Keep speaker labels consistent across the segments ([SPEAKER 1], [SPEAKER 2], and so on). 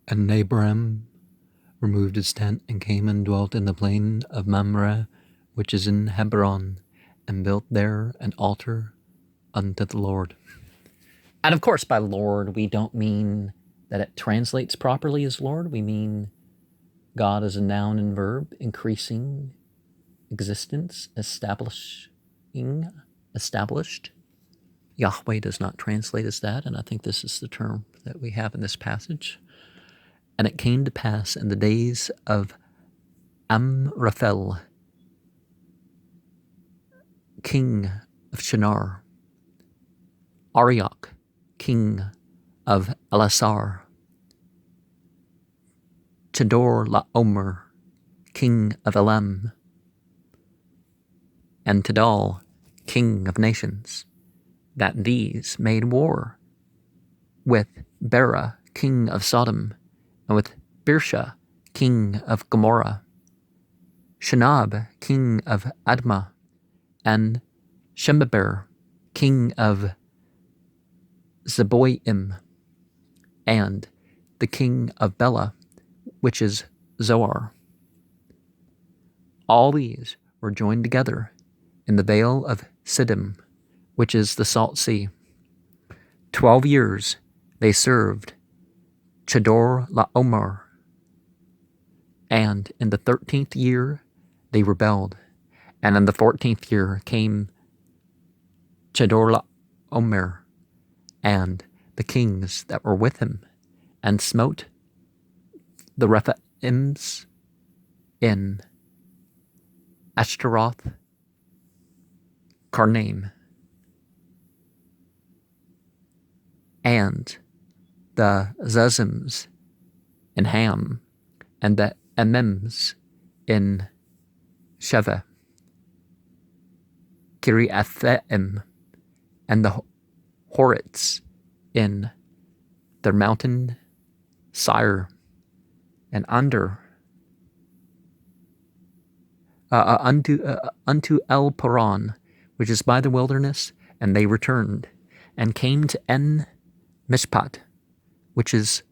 [SPEAKER 1] And Abraham removed his tent and came and dwelt in the plain of Mamre, which is in Hebron, and built there an altar unto the Lord. And of course, by Lord, we don't mean that it translates properly as Lord. We mean God as a noun and verb, increasing existence, established. Yahweh does not translate as that, and I think this is the term that we have in this passage. And it came to pass in the days of Amraphel, king of Shinar, Arioch, king of Elasar, Chedorlaomer, king of Elam, and Tidal, king of nations, that these made war with Bera, king of Sodom, and with Birsha, king of Gomorrah, Shinab, king of Admah, and Shemeber, king of Zeboim, and the king of Bela, which is Zoar. All these were joined together in the vale of Siddim, which is the Salt Sea. 12 years they served Chedorlaomer, and in the 13th year they rebelled, and in the 14th year came Chedorlaomer and the kings that were with him, and smote the Rephaims in Ashtaroth Karnaim, and the Zuzims in Ham, and the Emims in Sheva, Kiriathaim, and the Horites in their mountain Sire, and unto El Paran, which is by the wilderness, and they returned, and came to En Mishpat, which is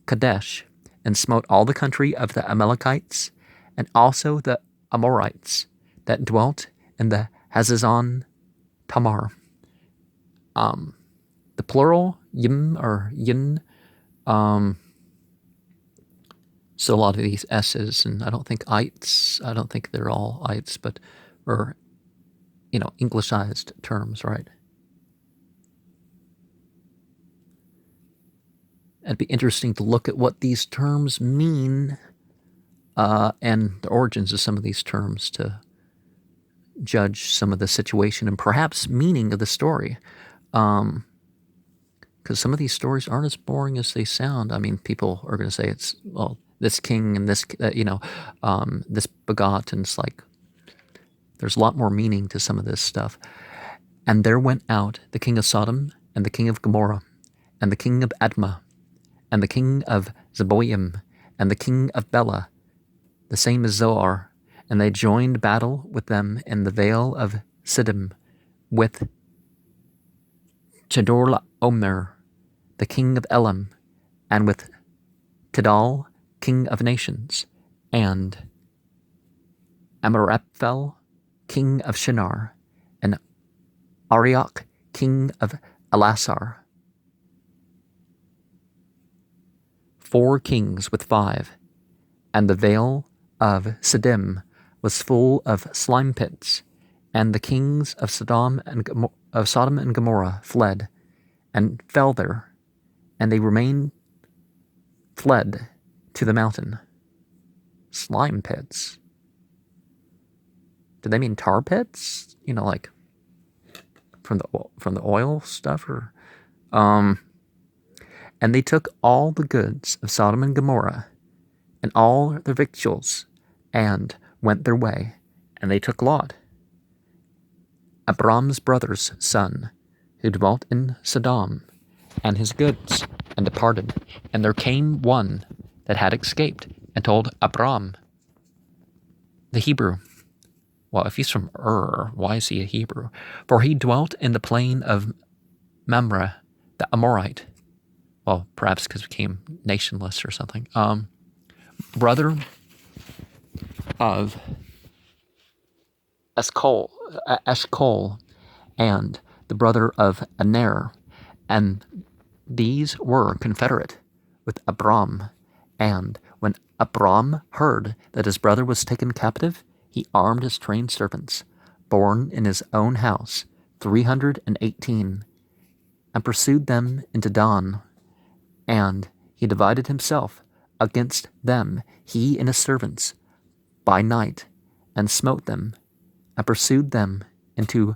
[SPEAKER 1] Kadesh, and smote all the country of the Amalekites, and also the Amorites that dwelt in the Hazazon Tamar. The plural, yim or yin, so a lot of these S's, and I don't think they're all ites, but, or, Englishized terms, right? It'd be interesting to look at what these terms mean, and the origins of some of these terms to judge some of the situation and perhaps meaning of the story. Because some of these stories aren't as boring as they sound. I mean, people are going to say it's, well, this king and this, this begot, and it's like, there's a lot more meaning to some of this stuff. And there went out the king of Sodom, and the king of Gomorrah, and the king of Admah, and the king of Zeboim, and the king of Bela, the same as Zoar, and they joined battle with them in the vale of Siddim, with Chedorlaomer, the king of Elam, and with Tidal, king of nations, and Amraphel, king of Shinar, and Arioch, king of Elasar. 4 kings with 5, and the vale of Siddim was full of slime pits, and the kings of Sodom and Gomorrah fled, and fell there, and they fled to the mountain. Slime pits. Do they mean tar pits? Like from the oil stuff, or and they took all the goods of Sodom and Gomorrah, and all their victuals, and went their way. And they took Lot, Abram's brother's son, who dwelt in Sodom, and his goods, and departed. And there came one that had escaped, and told Abram, the Hebrew. Well, if he's from Ur, why is he a Hebrew? For he dwelt in the plain of Mamre, the Amorite. well, perhaps because it became nationless or something. Brother of Eshcol, and the brother of Aner, and these were confederate with Abram. And when Abram heard that his brother was taken captive, he armed his trained servants, born in his own house, 318, and pursued them into Dan. And he divided himself against them, he and his servants, by night, and smote them, and pursued them into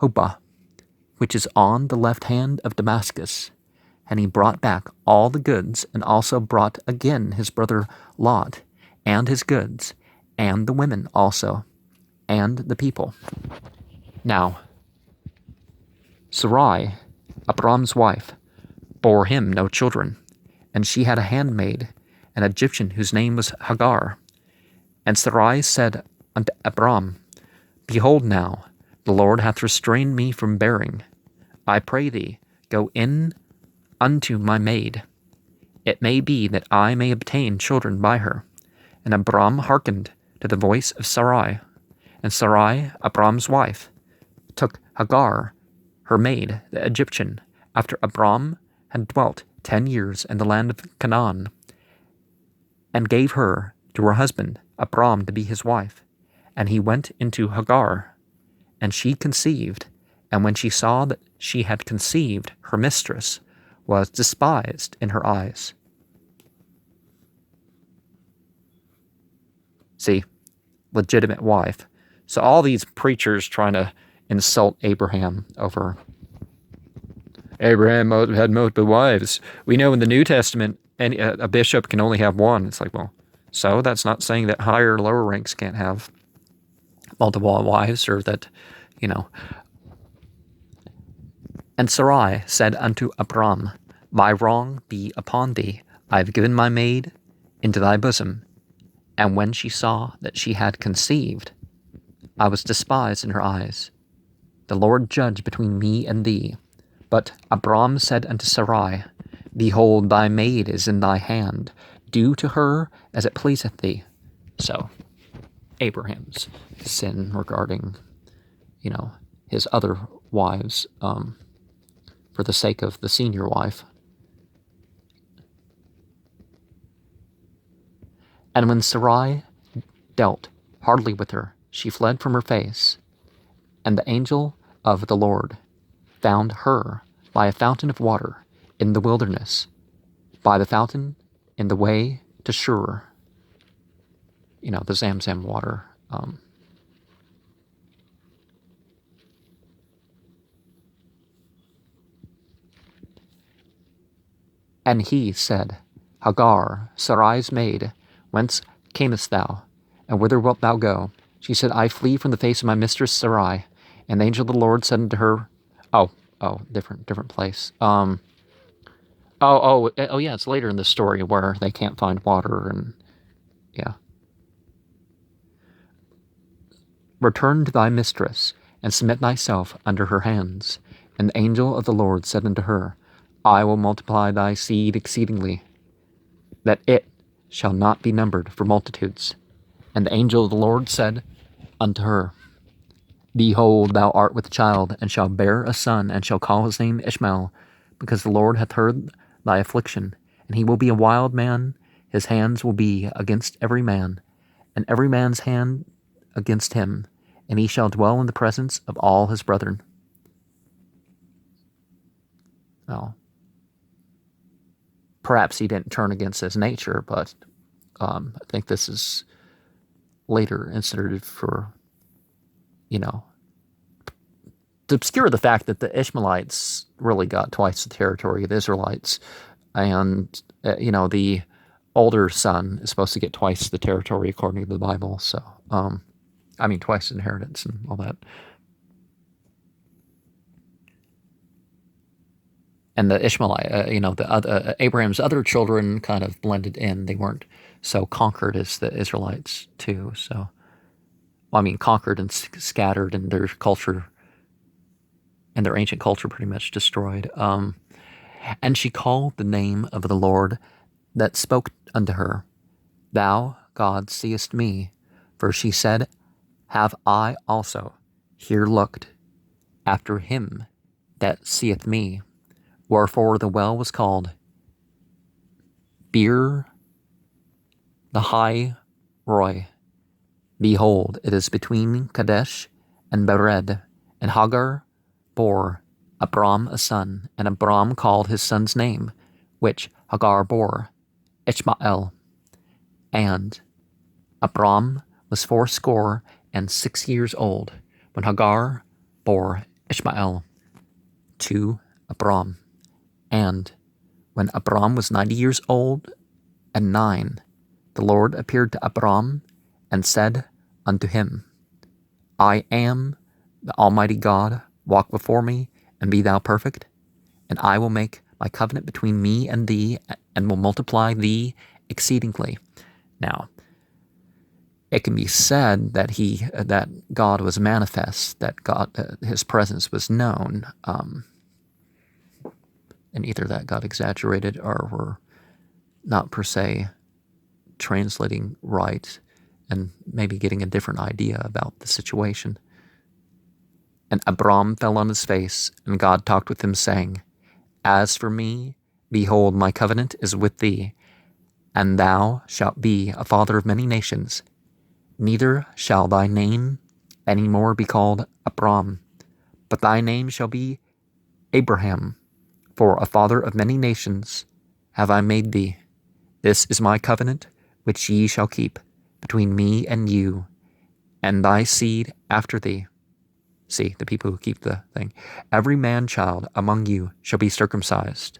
[SPEAKER 1] Hobah, which is on the left hand of Damascus. And he brought back all the goods, and also brought again his brother Lot, and his goods, and the women also, and the people. Now, Sarai, Abram's wife, bore him no children, and she had a handmaid, an Egyptian whose name was Hagar. And Sarai said unto Abram, Behold now, the Lord hath restrained me from bearing. I pray thee, go in unto my maid. It may be that I may obtain children by her. And Abram hearkened to the voice of Sarai. And Sarai, Abram's wife, took Hagar, her maid, the Egyptian, after Abram had dwelt 10 years in the land of Canaan, and gave her to her husband Abram to be his wife. And he went into Hagar, and she conceived. And when she saw that she had conceived, her mistress was despised in her eyes. See, legitimate wife. So all these preachers trying to insult Abraham over Abraham had multiple wives. We know in the New Testament a bishop can only have one. It's like, well, so that's not saying that higher or lower ranks can't have multiple wives, or that, And Sarai said unto Abram, My wrong be upon thee. I have given my maid into thy bosom. And when she saw that she had conceived, I was despised in her eyes. The Lord judge between me and thee. But Abram said unto Sarai, Behold, thy maid is in thy hand. Do to her as it pleaseth thee. So, Abraham's sin regarding, his other wives, for the sake of the senior wife. And when Sarai dealt hardly with her, she fled from her face. And the angel of the Lord found her by a fountain of water in the wilderness, by the fountain in the way to Shur. The Zamzam water. And he said, Hagar, Sarai's maid, whence camest thou, and whither wilt thou go? She said, I flee from the face of my mistress Sarai. And the angel of the Lord said unto her, different place. Yeah, it's later in the story where they can't find water, and yeah. Return to thy mistress, and submit thyself under her hands. And the angel of the Lord said unto her, I will multiply thy seed exceedingly, that it shall not be numbered for multitudes. And the angel of the Lord said unto her, Behold, thou art with child, and shalt bear a son, and shall call his name Ishmael, because the Lord hath heard thy affliction. And he will be a wild man, his hands will be against every man, and every man's hand against him, and he shall dwell in the presence of all his brethren. Well, perhaps he didn't turn against his nature, but I think this is later inserted for, to obscure the fact that the Ishmaelites really got twice the territory of the Israelites, and, the older son is supposed to get twice the territory according to the Bible, so, twice inheritance and all that. And the Ishmaelite, Abraham's other children kind of blended in. They weren't so conquered as the Israelites too. So, conquered and scattered, and their culture and their ancient culture pretty much destroyed. And she called the name of the Lord that spoke unto her, Thou, God, seest me. For she said, Have I also here looked after him that seeth me? Wherefore the well was called Beer the High Roy. Behold, it is between Kadesh and Bered. And Hagar bore Abram a son, and Abram called his son's name, which Hagar bore, Ishmael. And Abram was 86 years old when Hagar bore Ishmael to Abram. And when Abram was 90 years old and 9, the Lord appeared to Abram and said unto him, I am the Almighty God, walk before me, and be thou perfect, and I will make my covenant between me and thee, and will multiply thee exceedingly. Now, it can be said that that God was manifest, that God, his presence was known, and either that God exaggerated or were not per se translating right, and maybe getting a different idea about the situation. And Abram fell on his face, and God talked with him, saying, As for me, behold, my covenant is with thee, and thou shalt be a father of many nations. Neither shall thy name any more be called Abram, but thy name shall be Abraham, for a father of many nations have I made thee. This is my covenant, which ye shall keep between me and you, and thy seed after thee. See, the people who keep the thing. Every man-child among you shall be circumcised.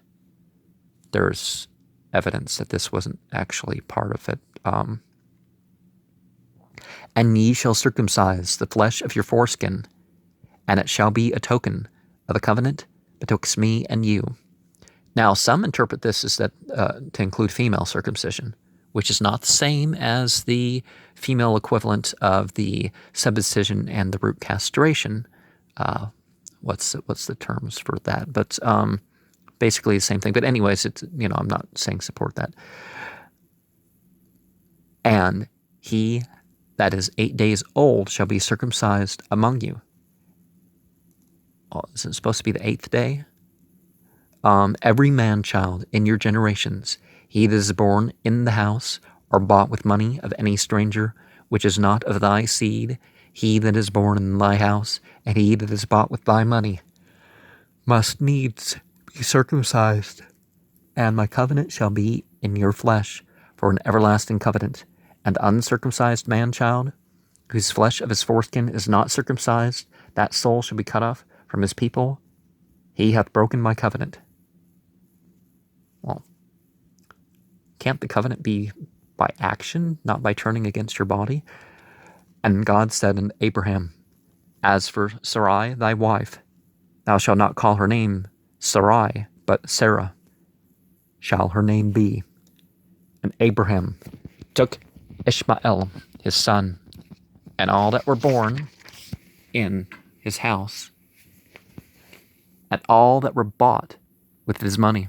[SPEAKER 1] There's evidence that this wasn't actually part of it. And ye shall circumcise the flesh of your foreskin, and it shall be a token of a covenant betwixt me and you. Now, some interpret this as that to include female circumcision, which is not the same as the female equivalent of the subcision and the root castration. What's the terms for that? But basically the same thing. But anyways, it's, I'm not saying support that. And he that is 8 days old shall be circumcised among you. Oh, is it supposed to be the 8th day? Every man-child in your generations, he that is born in the house or bought with money of any stranger, which is not of thy seed, he that is born in thy house, and he that is bought with thy money, must needs be circumcised. And my covenant shall be in your flesh for an everlasting covenant. And uncircumcised man-child, whose flesh of his foreskin is not circumcised, that soul shall be cut off from his people. He hath broken my covenant. Well, can't the covenant be by action, not by turning against your body? And God said unto Abraham, As for Sarai thy wife, thou shalt not call her name Sarai, but Sarah shall her name be. And Abraham took Ishmael his son, and all that were born in his house, and all that were bought with his money,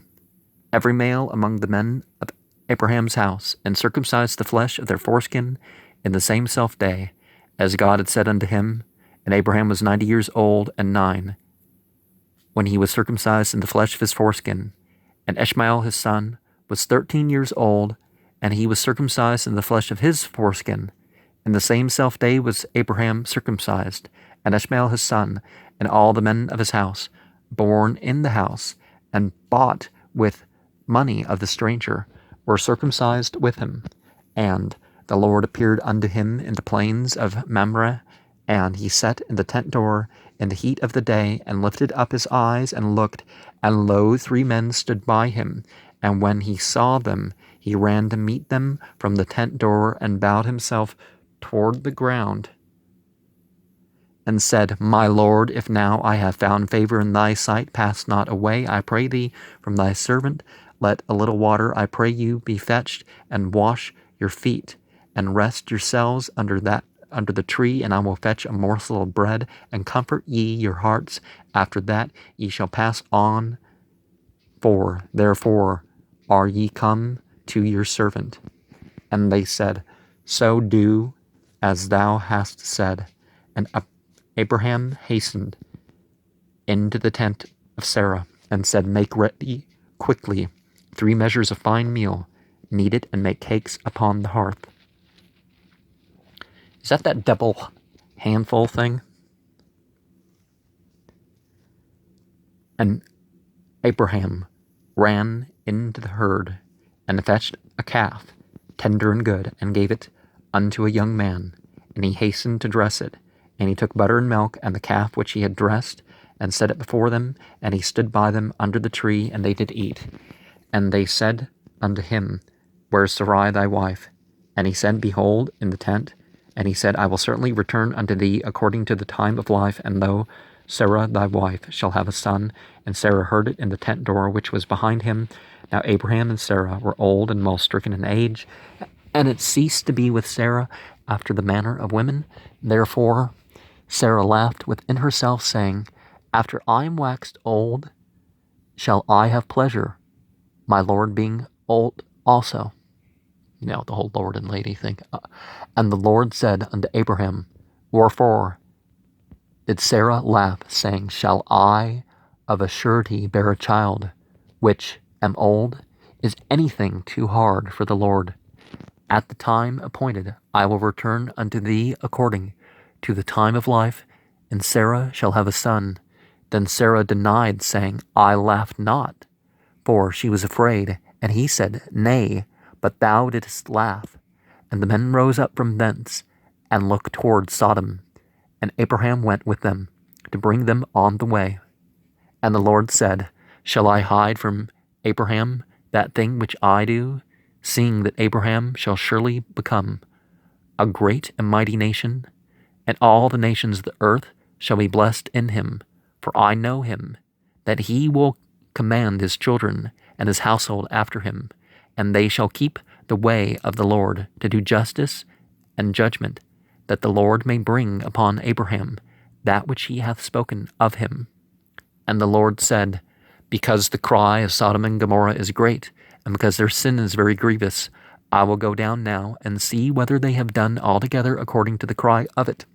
[SPEAKER 1] every male among the men of Abraham's house, and circumcised the flesh of their foreskin in the same self day, as God had said unto him. And Abraham was 90 years old and 9, when he was circumcised in the flesh of his foreskin. And Ishmael his son was 13 years old, and he was circumcised in the flesh of his foreskin. In the same self day was Abraham circumcised, and Ishmael his son, and all the men of his house, born in the house, and bought with money of the stranger, were circumcised with him. And the Lord appeared unto him in the plains of Mamre, and he sat in the tent door in the heat of the day, and lifted up his eyes, and looked, and lo, 3 men stood by him. And when he saw them, he ran to meet them from the tent door, and bowed himself toward the ground, and said, My Lord, if now I have found favor in thy sight, pass not away, I pray thee, from thy servant. Let a little water, I pray you, be fetched, and wash your feet, and rest yourselves under the tree, and I will fetch a morsel of bread, and comfort ye your hearts. After that ye shall pass on Therefore are ye come to your servant? And they said, So do as thou hast said. And Abraham hastened into the tent of Sarah and said, Make ready quickly 3 measures of fine meal, knead it, and make cakes upon the hearth. Is that double handful thing? And Abraham ran into the herd and fetched a calf, tender and good, and gave it unto a young man. And he hastened to dress it. And he took butter and milk, and the calf which he had dressed, and set it before them. And he stood by them under the tree, and they did eat. And they said unto him, Where is Sarai thy wife? And he said, Behold, in the tent. And he said, I will certainly return unto thee according to the time of life, and lo, Sarah thy wife shall have a son. And Sarah heard it in the tent door which was behind him. Now Abraham and Sarah were old and well stricken in age, and it ceased to be with Sarah after the manner of women. Therefore Sarah laughed within herself, saying, After I am waxed old, shall I have pleasure, my Lord being old also. You know, the whole Lord and lady thing. And the Lord said unto Abraham, Wherefore did Sarah laugh, saying, Shall I of a surety bear a child, which am old? Is anything too hard for the Lord? At the time appointed I will return unto thee according to the time of life, and Sarah shall have a son. Then Sarah denied, saying, I laughed not, for she was afraid. And he said, Nay, but thou didst laugh. And the men rose up from thence, and looked toward Sodom. And Abraham went with them, to bring them on the way. And the Lord said, Shall I hide from Abraham that thing which I do, seeing that Abraham shall surely become a great and mighty nation, and all the nations of the earth shall be blessed in him? For I know him, that he will command his children and his household after him, and they shall keep the way of the Lord, to do justice and judgment, that the Lord may bring upon Abraham that which he hath spoken of him. And the Lord said, Because the cry of Sodom and Gomorrah is great, and because their sin is very grievous, I will go down now, and see whether they have done altogether according to the cry of it,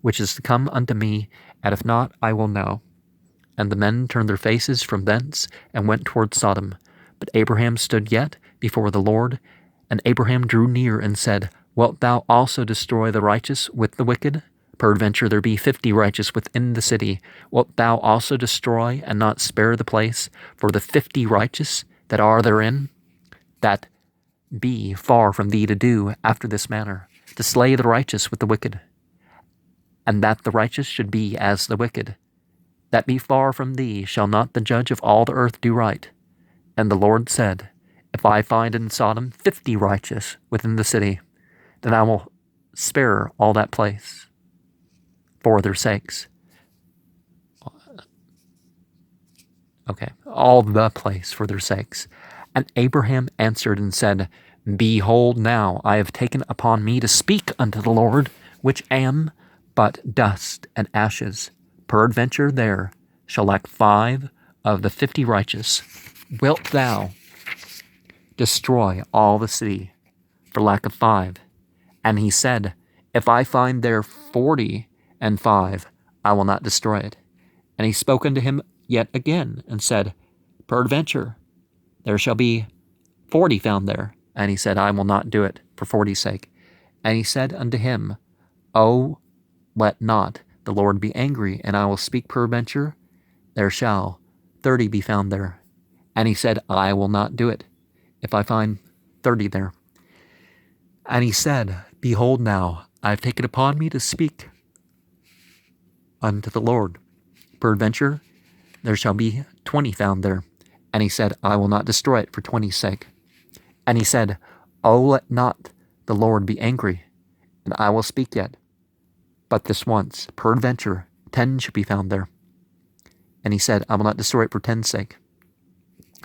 [SPEAKER 1] which is to come unto me, and if not, I will know. And the men turned their faces from thence, and went toward Sodom. But Abraham stood yet before the Lord, and Abraham drew near and said, Wilt thou also destroy the righteous with the wicked? Peradventure there be 50 righteous within the city. Wilt thou also destroy and not spare the place for the 50 righteous that are therein? That be far from thee to do after this manner, to slay the righteous with the wicked, and that the righteous should be as the wicked. That be far from thee. Shall not the judge of all the earth do right? And the Lord said, If I find in Sodom 50 righteous within the city, then I will spare all that place for their sakes. Okay, all the place for their sakes. And Abraham answered and said, Behold, now I have taken upon me to speak unto the Lord, which am but dust and ashes. Peradventure there shall lack 5 of the 50 righteous. Wilt thou destroy all the city for lack of 5? And he said, If I find there 45, I will not destroy it. And he spoke unto him yet again, and said, Peradventure there shall be 40 found there. And he said, I will not do it for 40's sake. And he said unto him, O let not the Lord be angry, and I will speak peradventure there shall 30 be found there. And he said, I will not do it if I find 30 there. And he said, Behold, now I have taken upon me to speak unto the Lord. Peradventure there shall be 20 found there. And he said, I will not destroy it for 20's sake. And he said, O let not the Lord be angry, and I will speak yet but this once. Peradventure 10 should be found there. And he said, I will not destroy it for 10's sake.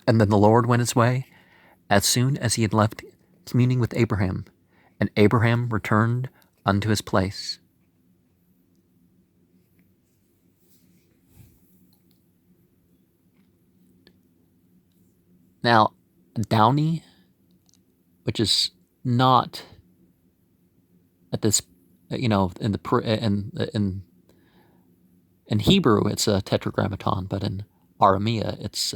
[SPEAKER 1] And then the Lord went his way, as soon as he had left communing with Abraham. And Abraham returned unto his place. Now, Downey, which is not at this, in in Hebrew it's a tetragrammaton, but in Aramea it's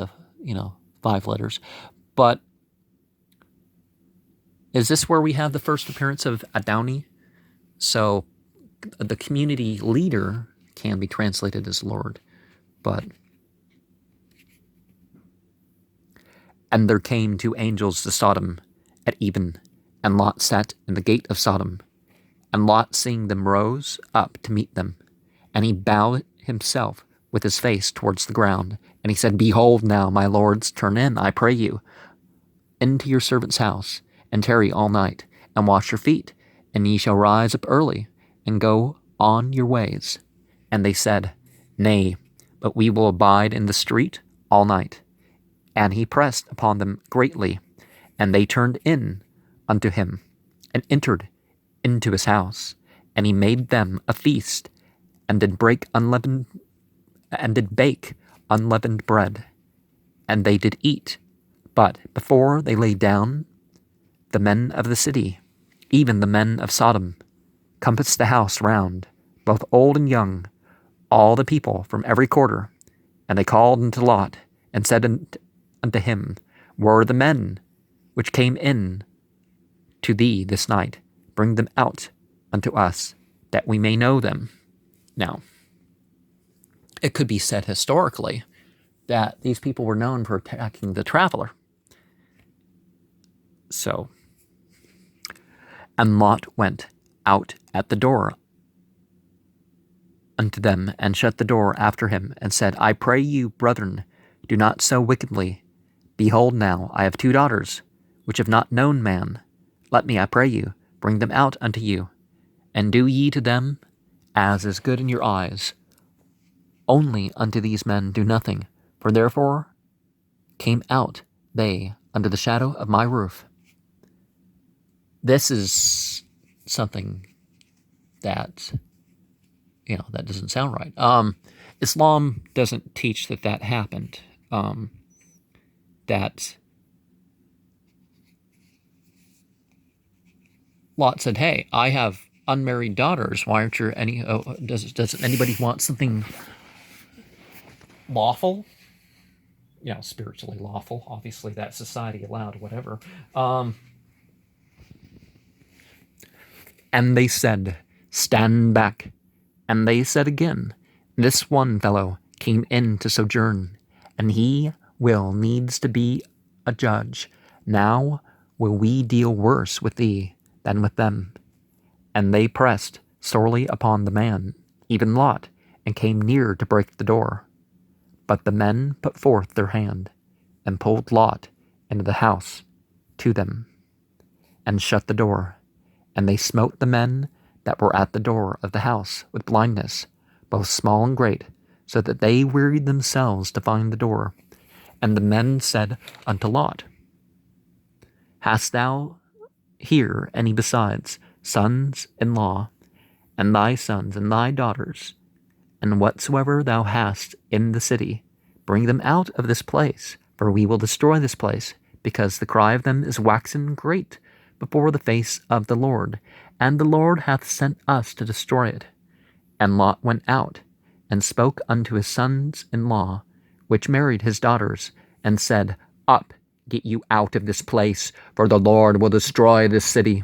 [SPEAKER 1] 5 letters. But is this where we have the first appearance of Adoni? So the community leader can be translated as Lord, but and there came 2 angels to Sodom at even, and Lot sat in the gate of Sodom. And Lot, seeing them, rose up to meet them, and he bowed himself with his face towards the ground, and he said, Behold now, my lords, turn in, I pray you, into your servant's house, and tarry all night, and wash your feet, and ye shall rise up early, and go on your ways. And they said, Nay, but we will abide in the street all night. And he pressed upon them greatly, and they turned in unto him, and entered into his house. And he made them a feast, and did bake unleavened bread, and they did eat. But before they lay down, the men of the city, even the men of Sodom, compassed the house round, both old and young, all the people from every quarter. And they called unto Lot, and said unto him, Where are the men which came in to thee this night? Bring them out unto us, that we may know them. Now, it could be said historically that these people were known for attacking the traveler. So, and Lot went out at the door unto them, and shut the door after him, and said, I pray you, brethren, do not so wickedly. Behold now, I have 2 daughters, which have not known man. Let me, I pray you, bring them out unto you, and do ye to them as is good in your eyes. Only unto these men do nothing, for therefore came out they under the shadow of my roof. This is something that, that doesn't sound right. Islam doesn't teach that happened. That Lot said, hey, I have unmarried daughters. Why aren't you doesn't anybody want something lawful? Spiritually lawful. Obviously, that society allowed, whatever. And they said, Stand back. And they said again, This one fellow came in to sojourn, and he will needs to be a judge. Now will we deal worse with thee than with them. And they pressed sorely upon the man, even Lot, and came near to break the door. But the men put forth their hand, and pulled Lot into the house to them, and shut the door. And they smote the men that were at the door of the house with blindness, both small and great, so that they wearied themselves to find the door. And the men said unto Lot, Hast thou here any besides sons-in-law, and thy sons and thy daughters, and whatsoever thou hast in the city, bring them out of this place, for we will destroy this place, because the cry of them is waxen great before the face of the Lord, and the Lord hath sent us to destroy it. And Lot went out, and spoke unto his sons-in-law, which married his daughters, and said, Up, get you out of this place, for the Lord will destroy this city.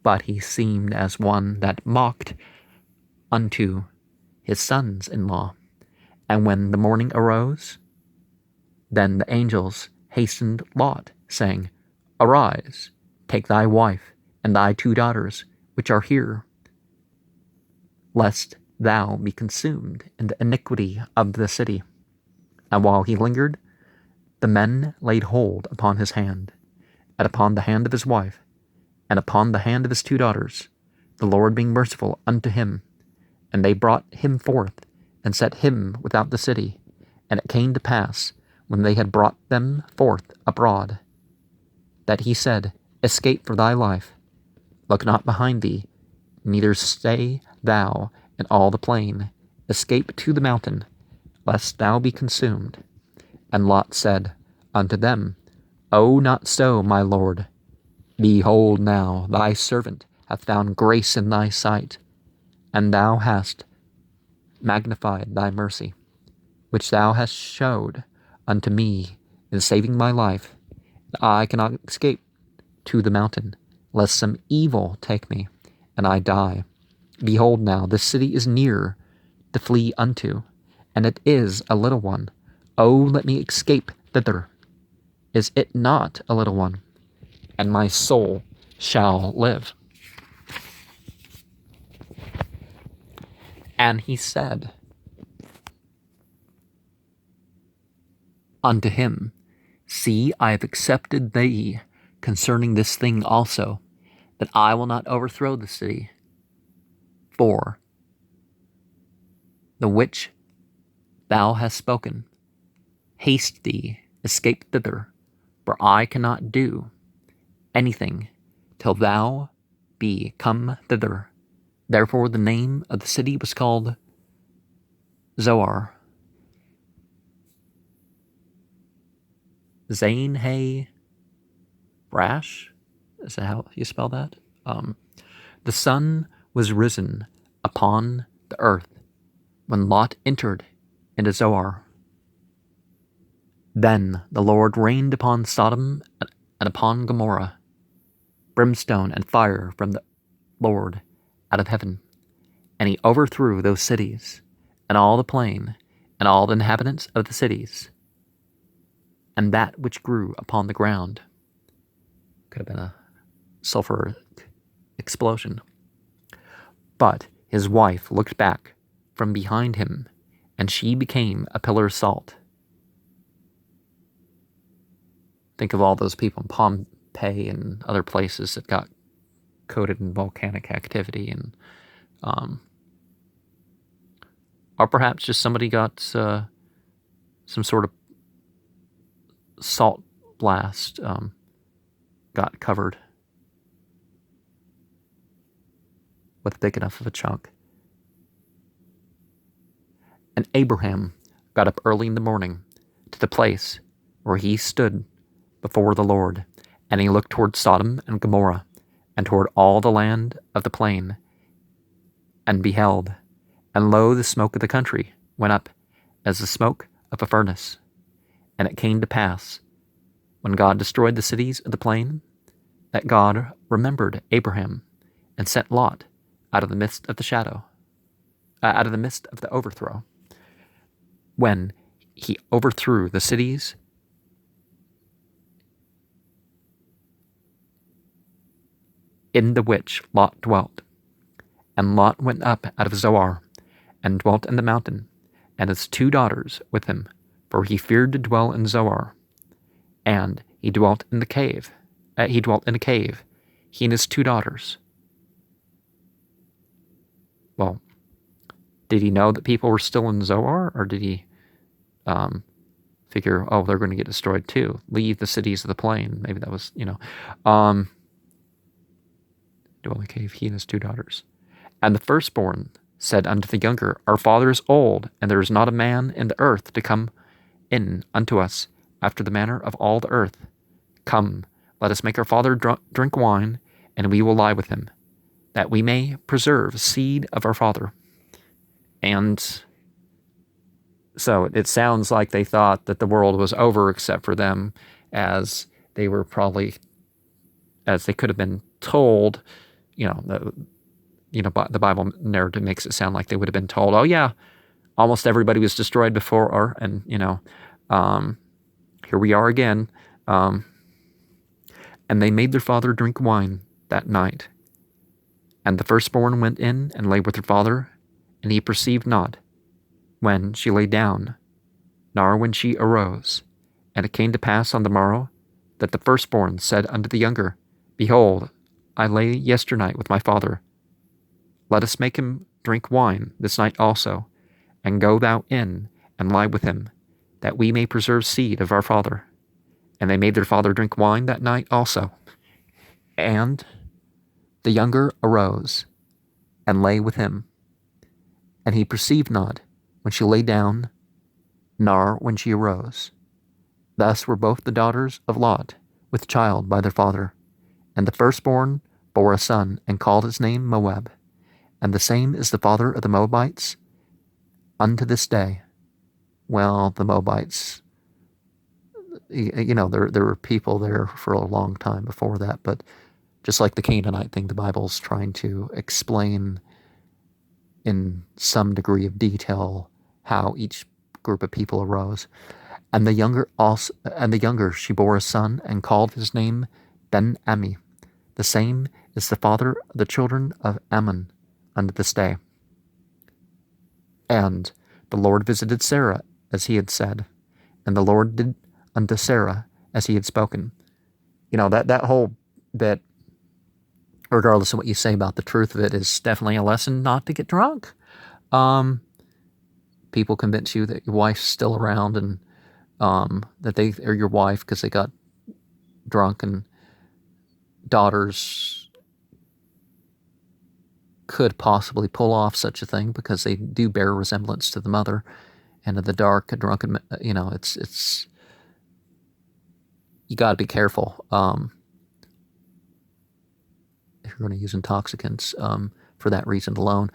[SPEAKER 1] But he seemed as one that mocked unto his sons-in-law. And when the morning arose, then the angels hastened Lot, saying, Arise, take thy wife and thy 2 daughters, which are here, lest thou be consumed in the iniquity of the city. And while he lingered, the men laid hold upon his hand, and upon the hand of his wife, and upon the hand of his 2 daughters, the Lord being merciful unto him. And they brought him forth, and set him without the city. And it came to pass, when they had brought them forth abroad, that he said, Escape for thy life. Look not behind thee, neither stay thou in all the plain. Escape to the mountain, lest thou be consumed. And Lot said unto them, Oh, not so, my lord. Behold now, thy servant hath found grace in thy sight, and thou hast magnified thy mercy, which thou hast showed unto me in saving my life. I cannot escape to the mountain, lest some evil take me, and I die. Behold now, this city is near to flee unto, and it is a little one. Oh, let me escape thither. Is it not a little one? And my soul shall live. And he said unto him, See, I have accepted thee concerning this thing also, that I will not overthrow the city, for the which thou hast spoken. Haste thee, escape thither, for I cannot do anything till thou be come thither. Therefore the name of the city was called Zoar. Zane Hay Brash? Is that how you spell that? The sun was risen upon the earth when Lot entered into Zoar. Then the Lord rained upon Sodom and upon Gomorrah brimstone and fire from the Lord out of heaven, and he overthrew those cities, and all the plain, and all the inhabitants of the cities, and that which grew upon the ground. Could have been a sulfur explosion. But his wife looked back from behind him, and she became a pillar of salt. Think of all those people in Pompeii and other places that got coated in volcanic activity, and or perhaps just somebody got some sort of salt blast, got covered with big enough of a chunk. And Abraham got up early in the morning to the place where he stood before the Lord, and he looked toward Sodom and Gomorrah, and toward all the land of the plain, and beheld, and lo, the smoke of the country went up as the smoke of a furnace. And it came to pass, when God destroyed the cities of the plain, that God remembered Abraham, and sent Lot out of the midst of the shadow, out of the midst of the overthrow, when he overthrew the cities in the which Lot dwelt. And Lot went up out of Zoar, and dwelt in the mountain, and his 2 daughters with him, for he feared to dwell in Zoar. And he dwelt in the cave. He and his 2 daughters. Well, did he know that people were still in Zoar, or did he figure, oh, they're going to get destroyed too? Leave the cities of the plain. Maybe that was, dwell in the cave, he and his 2 daughters. And the firstborn said unto the younger, Our father is old, and there is not a man in the earth to come in unto us after the manner of all the earth. Come, let us make our father drink wine, and we will lie with him, that we may preserve seed of our father. And so it sounds like they thought that the world was over except for them, as they were probably, as they could have been told, the Bible narrative makes it sound like they would have been told, oh yeah, almost everybody was destroyed before, and here we are again. And they made their father drink wine that night. And the firstborn went in and lay with her father, and he perceived not when she lay down, nor when she arose. And it came to pass on the morrow that the firstborn said unto the younger, Behold, I lay yesternight with my father. Let us make him drink wine this night also, and go thou in and lie with him, that we may preserve seed of our father. And they made their father drink wine that night also. And the younger arose and lay with him, and he perceived not when she lay down, nor when she arose. Thus were both the daughters of Lot with child by their father. And the firstborn bore a son, and called his name Moab. And the same is the father of the Moabites unto this day. Well, the Moabites, there were people there for a long time before that, but just like the Canaanite thing, the Bible's trying to explain in some degree of detail how each group of people arose. And the younger she bore a son, and called his name Ben-Ammi. The same is the father of the children of Ammon unto this day. And the Lord visited Sarah as he had said, and the Lord did unto Sarah as he had spoken. That whole bit, regardless of what you say about the truth of it, is definitely a lesson not to get drunk. People convince you that your wife's still around, and that they are your wife because they got drunk, and daughters could possibly pull off such a thing because they do bear resemblance to the mother. And in the dark, a drunken, it's you got to be careful if you're going to use intoxicants for that reason alone.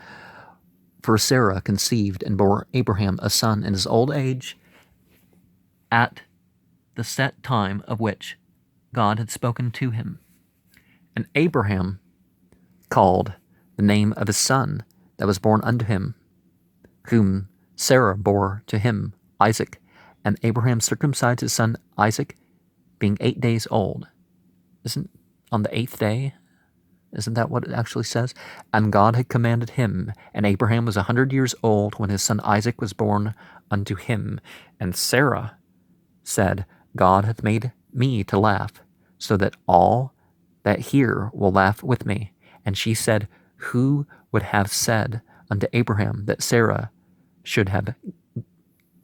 [SPEAKER 1] For Sarah conceived and bore Abraham a son in his old age, at the set time of which God had spoken to him. And Abraham called the name of his son that was born unto him, whom Sarah bore to him, Isaac. And Abraham circumcised his son Isaac, being 8 days old. Isn't on the 8th day? Isn't that what it actually says? And God had commanded him, and Abraham was 100 years old when his son Isaac was born unto him. And Sarah said, God hath made me to laugh, so that all that hear will laugh with me. And she said, who would have said unto Abraham that Sarah should have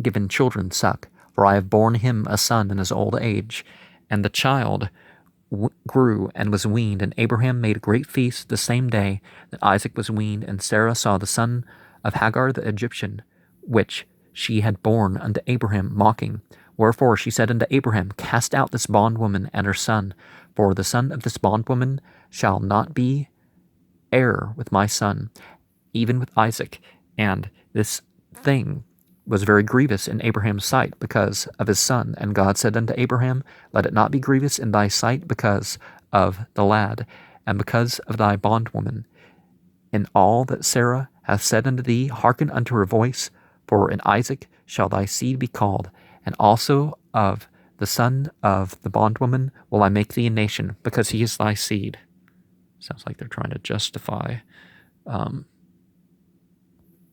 [SPEAKER 1] given children suck? For I have borne him a son in his old age. And the child grew and was weaned, and Abraham made a great feast the same day that Isaac was weaned. And Sarah saw the son of Hagar the Egyptian, which she had borne unto Abraham, mocking. Wherefore she said unto Abraham, cast out this bondwoman and her son, for the son of this bondwoman shall not be heir with my son, even with Isaac. And this thing was very grievous in Abraham's sight because of his son. And God said unto Abraham, let it not be grievous in thy sight because of the lad, and because of thy bondwoman. In all that Sarah hath said unto thee, hearken unto her voice, for in Isaac shall thy seed be called, and also of the son of the bondwoman will I make thee a nation, because he is thy seed. Sounds like they're trying to justify